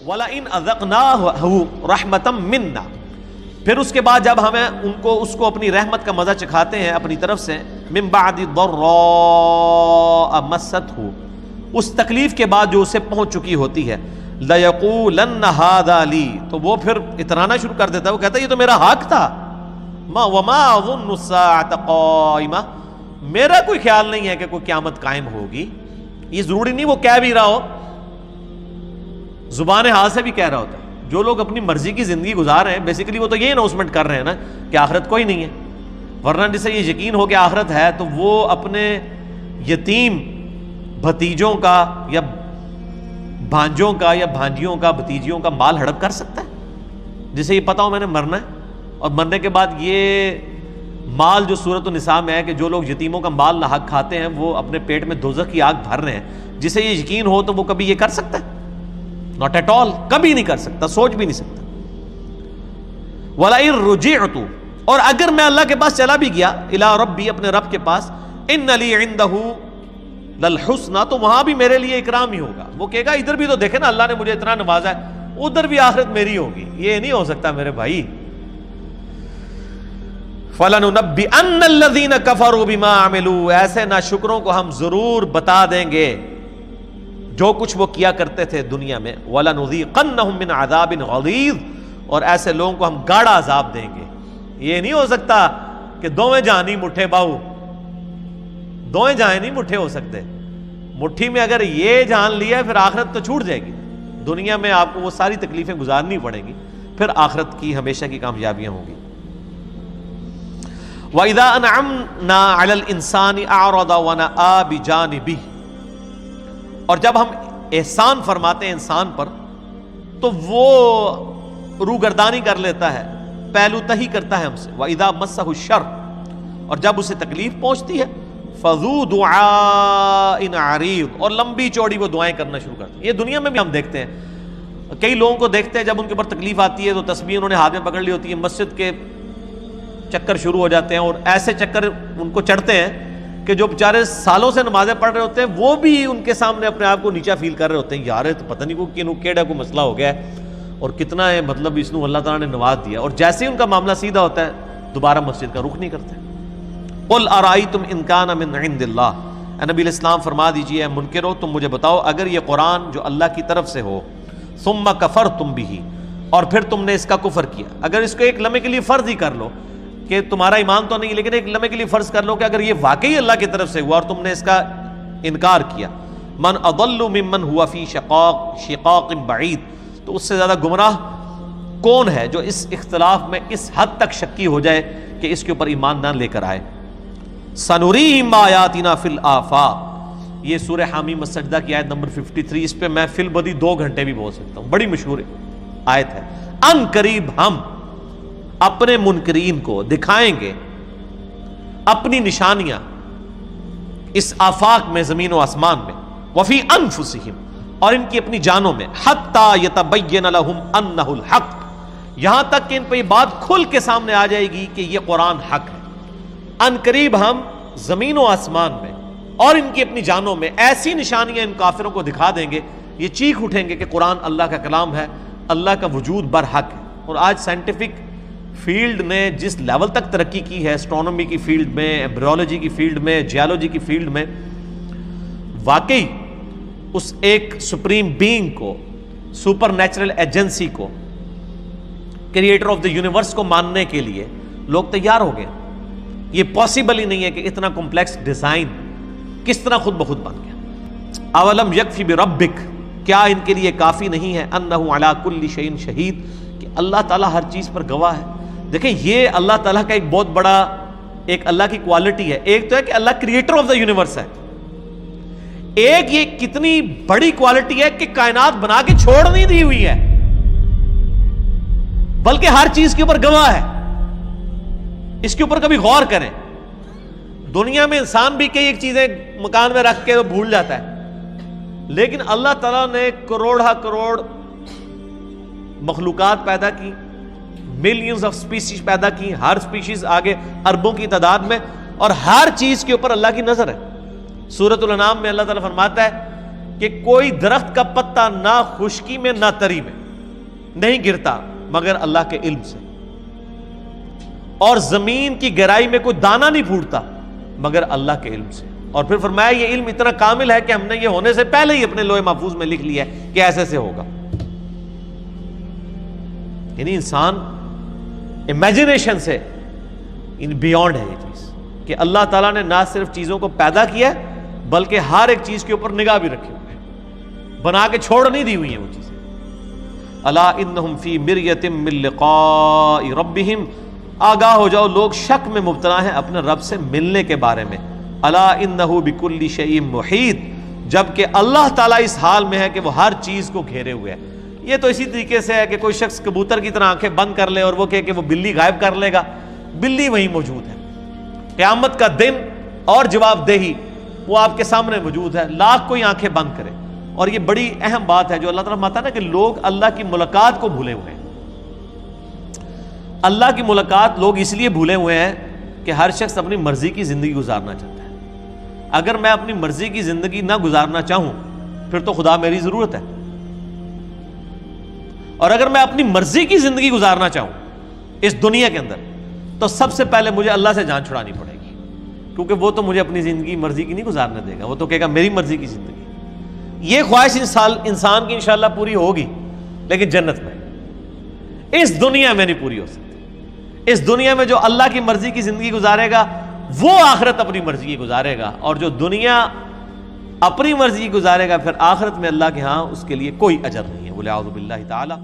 وَلَئِنْ أَذَقْنَاهُ رَحْمَةً مِنَّا، پھر اس کے بعد جب ہمیں اس کو اپنی رحمت کا مزہ چکھاتے ہیں اپنی طرف سے، مِن بَعْدِ ضَرَّاءَ مَسَّتْهُ، اس تکلیف کے بعد جو اسے پہنچ چکی ہوتی ہے، لَيَقُولَنَّ هَذَا لِي، تو وہ پھر اترانا شروع کر دیتا ہے، وہ کہتا ہے یہ تو میرا حق تھا، وَمَا أَظُنُّ السَّاعَةَ قَائِمَةً، میرا کوئی خیال نہیں ہے کہ کوئی قیامت قائم ہوگی۔ یہ ضروری نہیں وہ کہہ بھی رہا ہو، زبان حال سے بھی کہہ رہا ہوتا ہے۔ جو لوگ اپنی مرضی کی زندگی گزار رہے ہیں بیسیکلی وہ تو یہ اناؤنسمنٹ کر رہے ہیں نا کہ آخرت کوئی نہیں ہے، ورنہ جسے یہ یقین ہو کہ آخرت ہے تو وہ اپنے یتیم بھتیجوں کا یا بھانجوں کا یا بھانجیوں کا بھتیجیوں کا مال ہڑپ کر سکتا ہے، جسے یہ پتا ہو میں نے مرنا ہے، اور مرنے کے بعد یہ مال جو سورۃ النساء میں ہے کہ جو لوگ یتیموں کا مال ناحق کھاتے ہیں وہ اپنے پیٹ میں دوزخ کی آگ بھر رہے ہیں، جسے یہ یقین ہو تو وہ کبھی یہ کر سکتا ہے؟ ناٹ ایٹ آل، کبھی نہیں کر سکتا، سوچ بھی نہیں سکتا۔ وَلَئِن رُجِعْتُ، اور اگر میں اللہ کے پاس چلا بھی گیا، اِلَىٰ رَبِّی، اپنے رب کے پاس، إِنَّ لِي عِندَهُ لَلْحُسْنَىٰ، تو وہاں بھی میرے لیے اکرام ہی ہوگا۔ وہ کہے گا ادھر بھی تو دیکھے نا اللہ نے مجھے اتنا نوازا ہے، ادھر بھی آخرت میری ہوگی، یہ نہیں ہو سکتا میرے بھائی۔ فَلَنُنَبِّئَنَّ الَّذِينَ كَفَرُوا بِمَا عَمِلُوا، ایسے ناشکروں کو ہم ضرور بتا دیں گے جو کچھ وہ کیا کرتے تھے دنیا میں، وَلَنُذِيقَنَّهُم مِّنْ عَذَابٍ غَلِيظٍ، اور ایسے لوگوں کو ہم گاڑا عذاب دیں گے۔ یہ نہیں ہو سکتا کہ دوویں جہاں نہیں مٹھے باؤ، دوویں جہاں نہیں مٹھے ہو سکتے۔ مٹھی میں اگر یہ جان لیا پھر آخرت تو چھوٹ جائے گی، دنیا میں آپ کو وہ ساری تکلیفیں گزارنی پڑیں گی، پھر آخرت کی ہمیشہ کی کامیابیاں ہوں گی۔ وَإِذَا أَنْعَمْنَا عَلَى الْإِنسَانِ أَعْرَضَ وَنَأَىٰ بِجَانِبِهِ، اور جب ہم احسان فرماتے ہیں انسان پر تو وہ روگردانی کر لیتا ہے، پہلو تہی کرتا ہے ہم سے۔ وَإِذَا مَسَّهُ الشَّرُّ، اور جب اسے تکلیف پہنچتی ہے، فَذُو دُعَاءٍ عَرِيضٍ، اور لمبی چوڑی وہ دعائیں کرنا شروع کرتے ہیں۔ یہ دنیا میں بھی ہم دیکھتے ہیں، کئی لوگوں کو دیکھتے ہیں جب ان کے اوپر تکلیف آتی ہے تو تسبیح انہوں نے ہاتھ میں پکڑ لی ہوتی ہے، مسجد کے چکر شروع ہو جاتے ہیں، اور ایسے چکر ان کو چڑھتے ہیں کہ جو بیچارے سالوں سے نمازیں پڑھ رہے ہوتے ہیں وہ بھی ان کے سامنے اپنے آپ کو نیچا فیل کر رہے ہوتے ہیں، یار تو پتہ نہیں کو کیڑا کو مسئلہ ہو گیا ہے اور کتنا ہے، مطلب اس کو اللہ تعالیٰ نے نواز دیا، اور جیسے ہی ان کا معاملہ سیدھا ہوتا ہے دوبارہ مسجد کا رخ نہیں کرتے۔ قُلْ أَرَأَيْتُمْ إِنْ كَانَ مِنْ عِنْدِ اللَّهِ، اے نبی علیہ السلام فرما دیجئے، اے منکرو تم مجھے بتاؤ اگر یہ قرآن جو اللہ کی طرف سے ہو، ثُمَّ كَفَرْتُمْ بِهِ، اور پھر تم نے اس کا کفر کیا، اگر اس کو ایک لمحے کے لیے فرض ہی کر لو کہ تمہارا ایمان تو نہیں، لیکن ایک لمحے کے لیے فرض کر لو کہ اگر یہ واقعی اللہ کی طرف سے ہوا اور تم نے اس کا انکار کیا، من اضل ممن هو فی شقاق بعید، تو اس سے زیادہ گمراہ کون ہے جو اس اختلاف میں اس حد تک شکی ہو جائے کہ اس کے اوپر ایمان نہ لے کر آئے۔ سنریہم آیاتنا فی الآفاق، یہ سورہ حامیم السجدہ کی آیت نمبر 53، اس پہ میں فی البدی 2 گھنٹے بھی بول سکتا ہوں، بڑی مشہور آیت ہے۔ ان قریب ہم اپنے منکرین کو دکھائیں گے اپنی نشانیاں اس آفاق میں، زمین و آسمان میں، وفی انفسہم، اور ان کی اپنی جانوں میں، حتی یتبین لہم انہ الحق، یہاں تک کہ ان پہ یہ بات کھل کے سامنے آ جائے گی کہ یہ قرآن حق ہے۔ ان قریب ہم زمین و آسمان میں اور ان کی اپنی جانوں میں ایسی نشانیاں ان کافروں کو دکھا دیں گے، یہ چیخ اٹھیں گے کہ قرآن اللہ کا کلام ہے، اللہ کا وجود برحق ہے۔ اور آج سائنٹیفک فیلڈ نے جس لیول تک ترقی کی ہے، اسٹرونومی کی فیلڈ میں، ایمبریولوجی کی فیلڈ میں، جیولوجی کی فیلڈ میں، واقعی اس ایک سپریم بینگ کو، سپر نیچرل ایجنسی کو، کریٹر آف دا یونیورس کو ماننے کے لیے لوگ تیار ہو گئے۔ یہ پاسبل ہی نہیں ہے کہ اتنا کمپلیکس ڈیزائن کس طرح خود بخود بن گیا۔ اولم یکفی بربک، کیا ان کے لیے کافی نہیں ہے، انہ علی کل شیء شہید، کہ اللہ تعالیٰ ہر چیز پر گواہ ہے۔ دیکھیں یہ اللہ تعالیٰ کا ایک بہت بڑا، ایک اللہ کی کوالٹی ہے۔ ایک تو ہے کہ اللہ کریٹر آف دا یونیورس ہے، ایک یہ کتنی بڑی کوالٹی ہے کہ کائنات بنا کے چھوڑ نہیں دی ہوئی ہے، بلکہ ہر چیز کے اوپر گواہ ہے۔ اس کے اوپر کبھی غور کریں، دنیا میں انسان بھی کئی ایک چیزیں مکان میں رکھ کے بھول جاتا ہے، لیکن اللہ تعالیٰ نے کروڑا کروڑ مخلوقات پیدا کی، ملینز آف سپیسیز پیدا کی، ہر سپیشیز آگے اربوں کی تعداد میں، اور ہر چیز کے اوپر اللہ کی نظر ہے۔ سورۃ الانعام میں اللہ تعالیٰ فرماتا ہے کہ کوئی درخت کا پتا نہ خشکی میں نہ تری میں نہیں گرتا مگر اللہ کے علم سے، اور زمین کی گہرائی میں کوئی دانہ نہیں پھوٹتا مگر اللہ کے علم سے۔ اور پھر فرمایا یہ علم اتنا کامل ہے کہ ہم نے یہ ہونے سے پہلے ہی اپنے لوح محفوظ میں لکھ لیا ہے کہ ایسے سے ہوگا۔ یعنی انسان امیجنیشن سے بیونڈ ہے یہ چیز کہ اللہ تعالیٰ نے نہ صرف چیزوں کو پیدا کیا ہے بلکہ ہر ایک چیز کے اوپر نگاہ بھی رکھی ہوئی ہے، بنا کے چھوڑ نہیں دی ہوئی ہیں وہ چیزیں۔ الا انہم فی مریۃ من لقاء ربہم، آگاہ ہو جاؤ لوگ شک میں مبتلا ہیں اپنے رب سے ملنے کے بارے میں۔ الا انہ بکل شیء محیط، جبکہ اللہ تعالیٰ اس حال میں ہے کہ وہ ہر چیز کو گھیرے ہوئے ہے۔ یہ تو اسی طریقے سے ہے کہ کوئی شخص کبوتر کی طرح آنکھیں بند کر لے اور وہ کہے کہ وہ بلی غائب کر لے گا، بلی وہیں موجود ہے۔ قیامت کا دن اور جواب دہی وہ آپ کے سامنے موجود ہے، لاکھ کوئی آنکھیں بند کرے۔ اور یہ بڑی اہم بات ہے جو اللہ تعالیٰ فرماتا ہے نا کہ لوگ اللہ کی ملاقات کو بھولے ہوئے ہیں۔ اللہ کی ملاقات لوگ اس لیے بھولے ہوئے ہیں کہ ہر شخص اپنی مرضی کی زندگی گزارنا چاہتا ہے۔ اگر میں اپنی مرضی کی زندگی نہ گزارنا چاہوں پھر تو خدا میری ضرورت ہے، اور اگر میں اپنی مرضی کی زندگی گزارنا چاہوں اس دنیا کے اندر تو سب سے پہلے مجھے اللہ سے جان چھڑانی پڑے گی، کیونکہ وہ تو مجھے اپنی زندگی مرضی کی نہیں گزارنے دے گا، وہ تو کہے گا میری مرضی کی زندگی۔ یہ خواہش انسان کی انشاءاللہ پوری ہوگی لیکن جنت میں، اس دنیا میں نہیں پوری ہو سکتی۔ اس دنیا میں جو اللہ کی مرضی کی زندگی گزارے گا وہ آخرت اپنی مرضی کی گزارے گا، اور جو دنیا اپنی مرضی کی گزارے گا پھر آخرت میں اللہ کے ہاں اس کے لیے کوئی اجر نہیں ہے۔ وَلِعَوْذُ بِاللَّهِ تَعَالَى۔